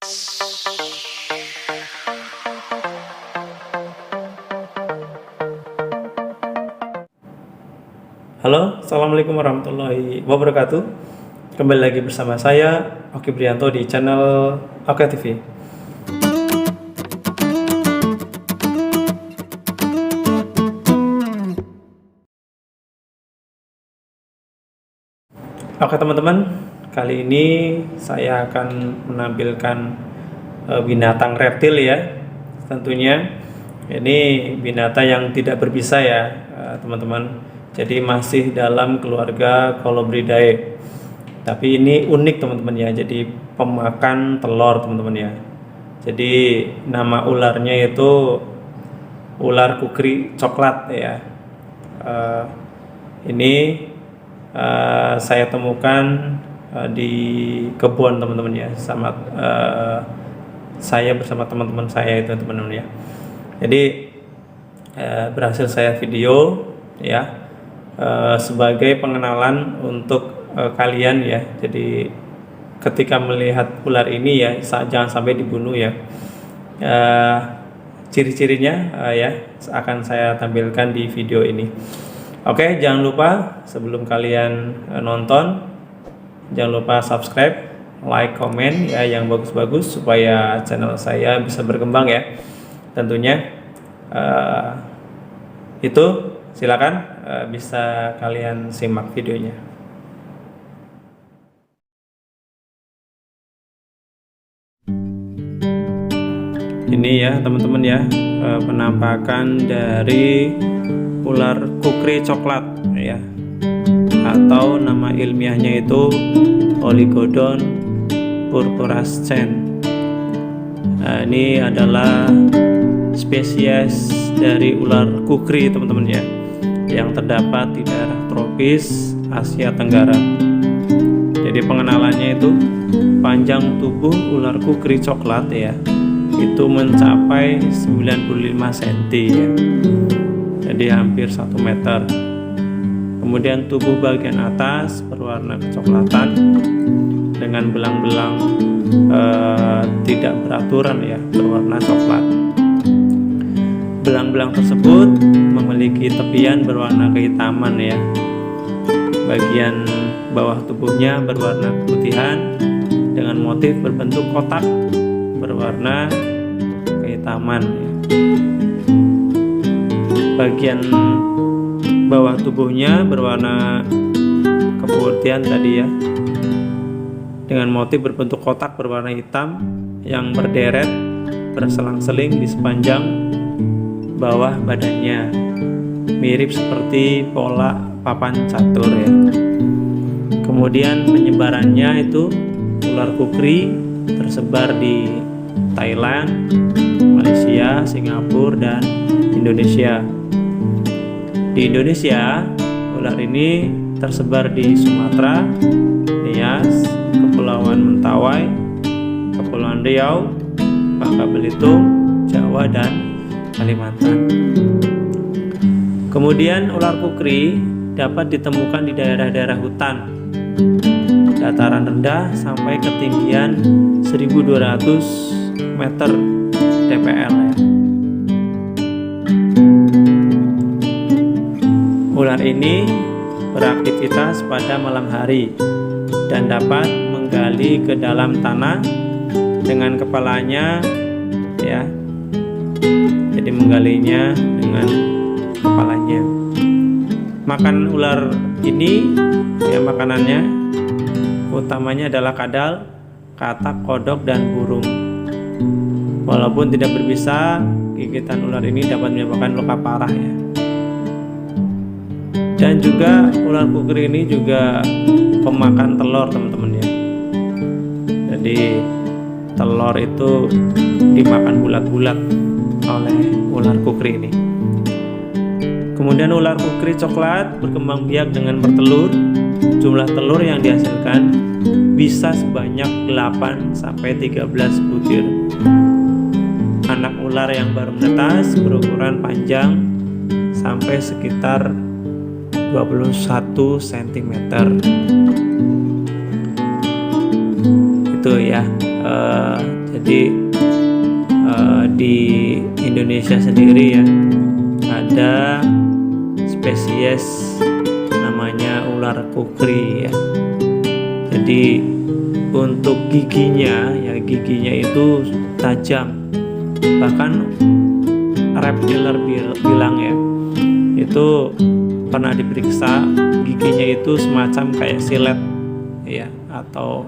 Halo, assalamualaikum warahmatullahi wabarakatuh. Kembali lagi bersama saya Oki Prianto di channel Oke TV. Oke teman-teman, kali ini saya akan menampilkan binatang reptil ya. Tentunya ini binatang yang tidak berbisa ya teman-teman. Jadi masih dalam keluarga Colubridae. Tapi ini unik teman-teman ya. Jadi pemakan telur teman-teman ya. Jadi nama ularnya itu ular kukri coklat ya. Ini saya temukan di kebun teman-teman ya. Sama saya bersama teman-teman saya itu teman-teman ya. Jadi berhasil saya video ya. Sebagai pengenalan untuk kalian ya. Jadi ketika melihat ular ini ya jangan sampai dibunuh ya. Ciri-cirinya ya akan saya tampilkan di video ini. Oke, jangan lupa sebelum kalian nonton jangan lupa subscribe, like, komen ya yang bagus-bagus supaya channel saya bisa berkembang ya. Tentunya itu silakan bisa kalian simak videonya. Ini ya teman-teman ya penampakan dari ular kukri coklat ya, atau nama ilmiahnya itu Oligodon purpurascens. Ini adalah spesies dari ular kukri teman-teman ya, yang terdapat di daerah tropis Asia Tenggara. Jadi pengenalannya itu panjang tubuh ular kukri coklat ya itu mencapai 95 cm ya. Jadi hampir 1 meter. Kemudian tubuh bagian atas berwarna kecoklatan dengan belang-belang tidak beraturan ya, berwarna coklat. Belang-belang tersebut memiliki tepian berwarna kehitaman ya. Bagian bawah tubuhnya berwarna keputihan dengan motif berbentuk kotak berwarna kehitaman ya. Bagian bawah tubuhnya berwarna keputihan tadi ya, dengan motif berbentuk kotak berwarna hitam yang berderet berselang-seling di sepanjang bawah badannya, mirip seperti pola papan catur ya. Kemudian penyebarannya itu ular kukri tersebar di Thailand, Malaysia, Singapura, dan Indonesia. Di Indonesia, ular ini tersebar di Sumatera, Nias, Kepulauan Mentawai, Kepulauan Riau, Bangka Belitung, Jawa, dan Kalimantan. Kemudian ular kukri dapat ditemukan di daerah-daerah hutan, dataran rendah sampai ketinggian 1200 meter dpl ya. Ular ini beraktivitas pada malam hari dan dapat menggali ke dalam tanah dengan kepalanya ya. Jadi menggalinya dengan kepalanya. Makan ular ini ya, makanannya utamanya adalah kadal, katak, kodok, dan burung. Walaupun tidak berbisa, gigitan ular ini dapat menyebabkan luka parah ya. Dan juga ular kukri ini juga pemakan telur teman-teman ya. Jadi telur itu dimakan bulat-bulat oleh ular kukri ini. Kemudian ular kukri coklat berkembang biak dengan bertelur. Jumlah telur yang dihasilkan bisa sebanyak 8 sampai 13 butir. Anak ular yang baru menetas berukuran panjang sampai sekitar 21 cm. Itu ya. Jadi di Indonesia sendiri ya ada spesies namanya ular kukri ya. Jadi untuk giginya itu tajam, bahkan reptiler bilang ya, itu pernah diperiksa giginya itu semacam kayak silet ya, atau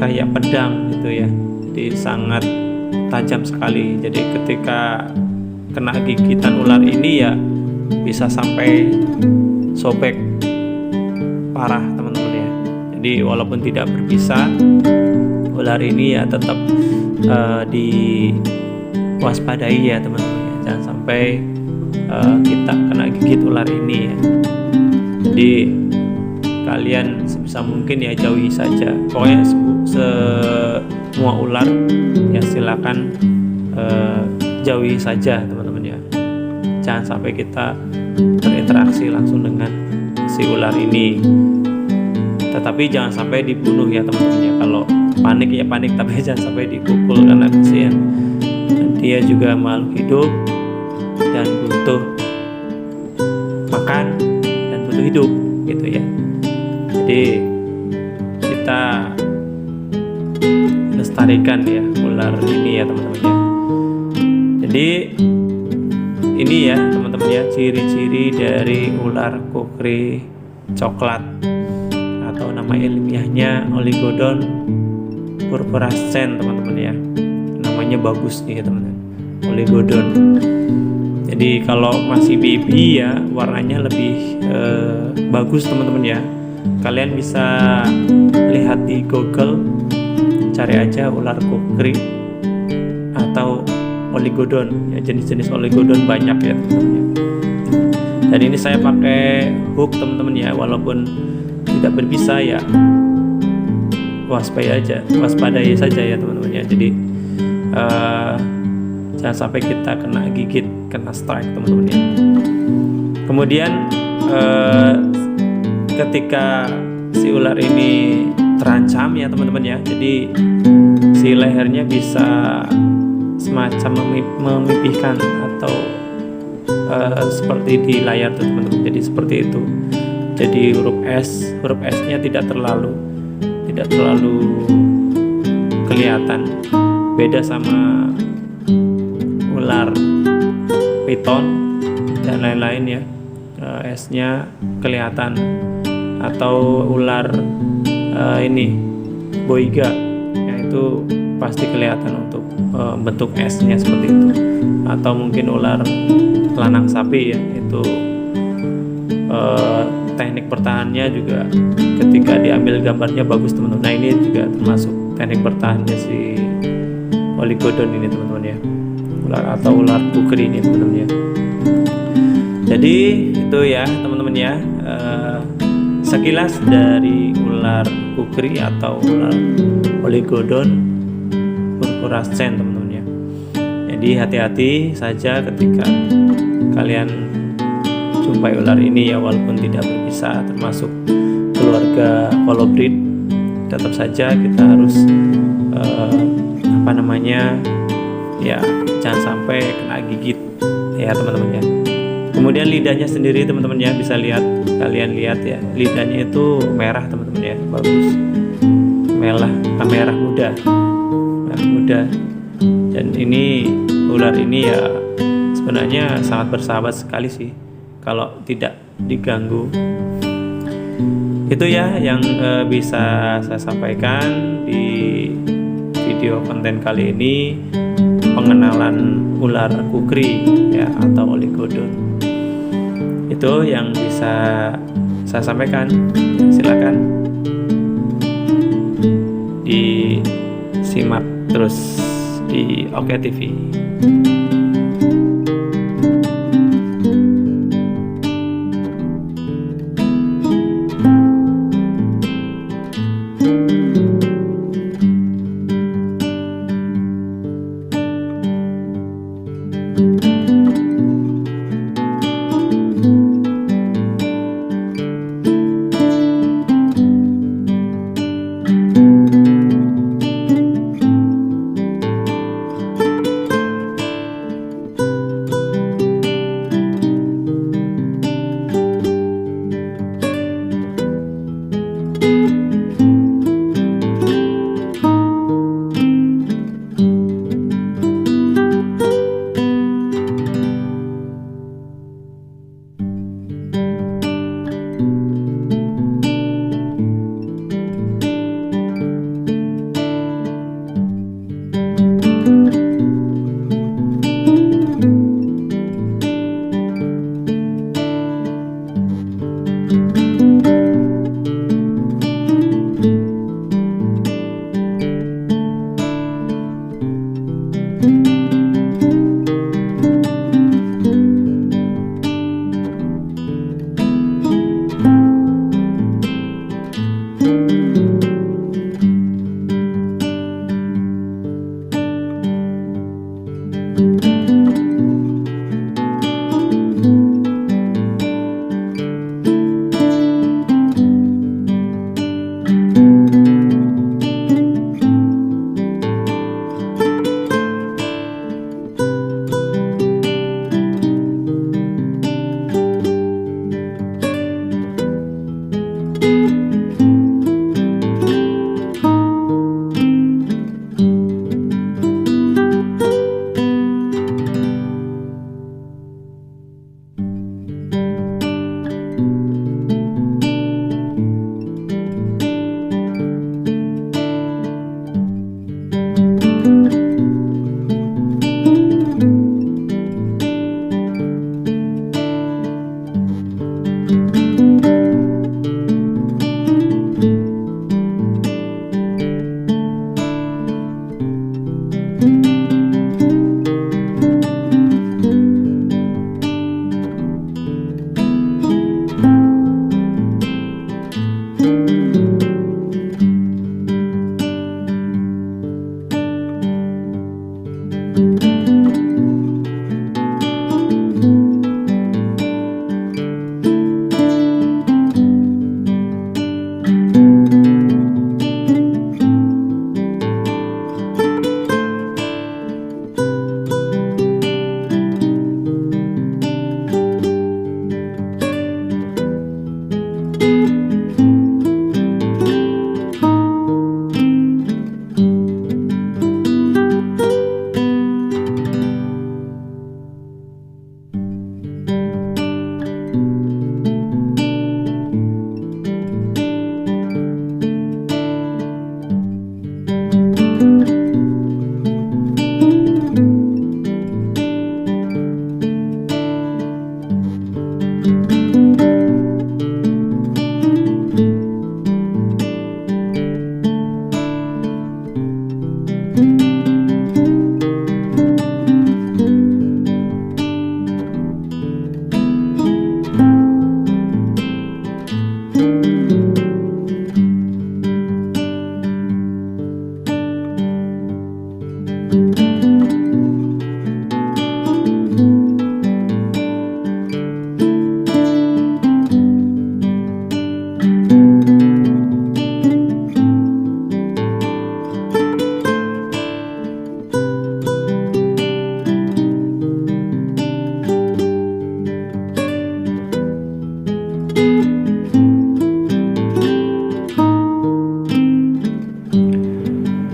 kayak pedang gitu ya. Jadi sangat tajam sekali. Jadi ketika kena gigitan ular ini ya bisa sampai sobek parah teman-teman ya. Jadi walaupun tidak berbisa, ular ini ya tetap diwaspadai ya teman-teman ya. Jangan sampai kita kena gigit ular ini ya. Jadi kalian sebisa mungkin ya jauhi saja. Pokoknya semua ular ya silakan jauhi saja teman-teman ya. Jangan sampai kita berinteraksi langsung dengan si ular ini. Tetapi jangan sampai dibunuh ya teman-teman ya. Kalau panik ya panik, tapi jangan sampai dipukul karena kasihan. Dia juga makhluk hidup dan butuh makan dan butuh hidup gitu ya. Jadi kita lestarikan ya ular ini ya teman-teman ya. Jadi ini ya teman-teman ya ciri-ciri dari ular kukri coklat, atau nama ilmiahnya Oligodon purpurascens teman-teman ya. Namanya bagus nih ya teman-teman, Oligodon. Jadi kalau masih baby ya warnanya lebih bagus teman-teman ya. Kalian bisa lihat di Google, cari aja ular kukri atau Oligodon ya, jenis-jenis Oligodon banyak ya teman-teman. Dan ini saya pakai hook teman-teman ya, walaupun tidak berbisa ya waspadai saja ya teman-teman ya. Jadi jangan sampai kita kena gigit, kena strike teman-teman ya. Kemudian ketika si ular ini terancam ya teman-teman ya, jadi si lehernya bisa semacam memipihkan atau seperti di layar tuh teman-teman. Jadi seperti itu. Jadi huruf S-nya tidak terlalu kelihatan. Beda sama ular piton dan lain-lain ya. S-nya kelihatan. Atau ular ini boiga ya, itu pasti kelihatan untuk bentuk S-nya seperti itu. Atau mungkin ular lanang sapi ya, itu teknik bertahannya juga ketika diambil gambarnya bagus teman-teman. Nah ini juga termasuk teknik bertahannya si Oligodon ini teman-teman ya, ular atau ular kukri ini teman-teman ya. Jadi itu ya teman-teman ya, sekilas dari ular kukri atau ular Oligodon purpurascens teman-teman ya. Jadi hati-hati saja ketika kalian jumpai ular ini ya, walaupun tidak berbisa, termasuk keluarga kolobrid. Tetap saja kita harus ya jangan sampai kena gigit ya teman-teman ya. Kemudian lidahnya sendiri teman-teman ya, bisa kalian lihat ya, lidahnya itu merah teman-teman ya, bagus, merah muda. Dan ini ular ini ya sebenarnya sangat bersahabat sekali sih kalau tidak diganggu. Itu ya yang bisa saya sampaikan di video konten kali ini, pengenalan ular kukri ya atau Oligodon. Itu yang bisa saya sampaikan. Silakan disimak terus di Oke TV.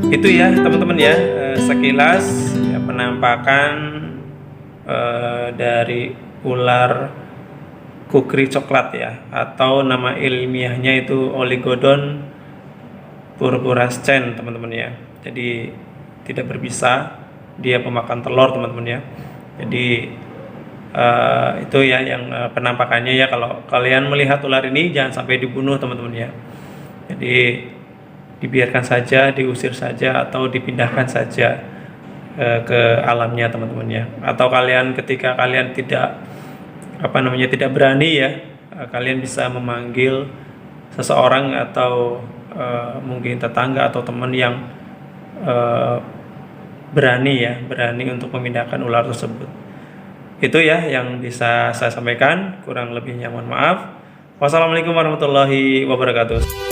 Itu ya teman-teman ya, sekilas ya, penampakan dari ular kukri coklat ya, atau nama ilmiahnya itu Oligodon purpurascens teman-teman ya. Jadi tidak berbisa, dia pemakan telur teman-teman ya. Jadi itu ya yang penampakannya ya. Kalau kalian melihat ular ini jangan sampai dibunuh teman-teman ya. Jadi dibiarkan saja, diusir saja, atau dipindahkan saja ke alamnya teman-teman ya. Atau kalian ketika kalian tidak tidak berani ya, kalian bisa memanggil seseorang atau mungkin tetangga atau teman yang berani untuk memindahkan ular tersebut. Itu ya yang bisa saya sampaikan, kurang lebihnya mohon maaf. Wassalamualaikum warahmatullahi wabarakatuh.